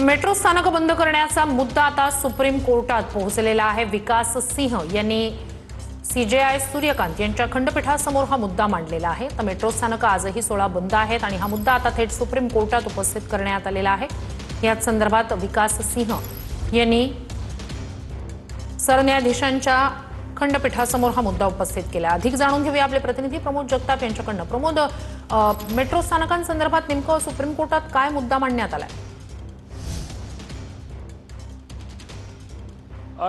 Metro स्थानक बंद करण्याचा मुद्दा आता सुप्रीम कोर्टात पोहोचलेला आहे। विकास सिंह यांनी सीजेआय सूर्यकांत यांच्या खंडपीठासमोर हा मुद्दा मांडलेला आहे। तर मेट्रो स्थानक आजही 16 बंद आहेत आणि हा मुद्दा आता थेट सुप्रीम कोर्टात उपस्थित करण्यात आलेला आहे। याच संदर्भात विकास सिंह यांनी सरन्यायाधीशांच्या खंडपीठासमोर हा मुद्दा उपस्थित केला। अधिक जाणून घेऊया आपले प्रतिनिधी प्रमोद जगताप यांच्याकडून। प्रमोद, मेट्रो स्थानकांसंदर्भात नेमकं सुप्रीम कोर्टात काय मुद्दा मांडण्यात आलाय?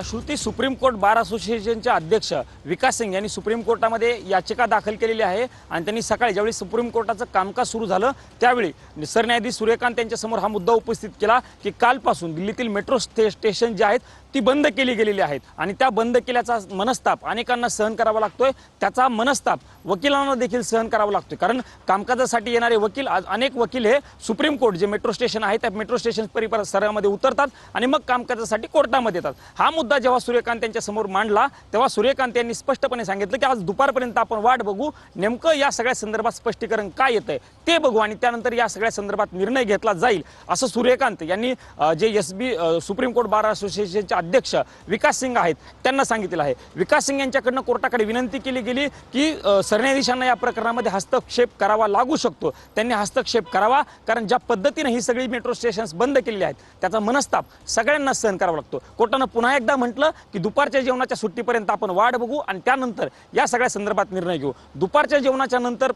श्रुती, सुप्रीम कोर्ट बार असोसिएशनचे अध्यक्ष विकास सिंग यांनी सुप्रीम कोर्टामध्ये याचिका दाखल केलेली आहे आणि त्यांनी सकाळी ज्यावेळी सुप्रीम कोर्टाचं कामकाज सुरू झालं त्यावेळी सरन्यायाधीश सूर्यकांत यांच्यासमोर हा मुद्दा उपस्थित केला की कालपासून दिल्लीतील मेट्रो स्टेशन जे आहेत ती बंद केली गेलेली आहेत आणि त्या बंद केल्याचा मनस्ताप अनेकांना सहन करावा लागतोय। त्याचा मनस्ताप वकिलांना देखील सहन करावा लागतोय, कारण कामकाजासाठी येणारे वकील, अनेक वकील हे सुप्रीम कोर्ट जे मेट्रो स्टेशन आहे त्या मेट्रो स्टेशन परिसरामध्ये उतरतात आणि मग कामकाजासाठी कोर्टामध्ये येतात। हा मुद्दा जेव्हा सूर्यकांत यांच्या समोर मांडला तेव्हा सूर्यकांत यांनी स्पष्टपणे सांगितलं की आज दुपारपर्यंत आपण वाट बघू, नेमकं या सगळ्या संदर्भात स्पष्टीकरण काय येतंय ते बघू आणि त्यानंतर या सगळ्या संदर्भात निर्णय घेतला जाईल, असं सूर्यकांत यांनी जे सुप्रीम कोर्ट बार असोसिएशनचे अध्यक्ष विकास सिंग आहेत त्यांना सांगितलं आहे। विकास सिंग यांच्याकडनं कोर्टाकडे विनंती केली गेली की सरन्यायाधीशांना या प्रकरणामध्ये हस्तक्षेप करावा लागू शकतो, त्यांनी हस्तक्षेप करावा, कारण ज्या पद्धतीने ही सगळी मेट्रो स्टेशन्स बंद केलेली आहेत त्याचा मनस्ताप सगळ्यांना सहन करावा लागतो। कोर्टानं पुन्हा एकदा म्हटलं की दुपारच्या जेवणाच्या सुट्टीपर्यंत आपण वाट बघू आणि त्यानंतर या सगळ्या संदर्भात निर्णय घेऊ। दुपारच्या जेवणाच्या नंतर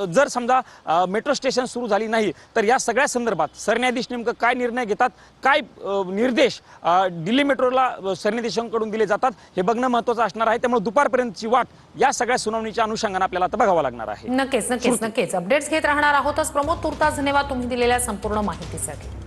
जर समजा मेट्रो स्टेशन सुरू झाली नाही तर या सगळ्या संदर्भात सरन्यायाधीश नेमकं काय निर्णय घेतात, काय निर्देश दिल्ली मेट्रोला सरन्यायाधीशांकडून दिले जातात हे बघणं महत्त्वाचं असणार आहे। त्यामुळे दुपारपर्यंतची वाट या सगळ्या सुनावणीच्या अनुषंगाने आपल्याला आता बघावं लागणार आहे। नक्कीच अपडेट्स घेत राहणार आहोतच। प्रमोद, तुर्तास धन्यवाद तुम्ही दिलेल्या संपूर्ण माहितीसाठी।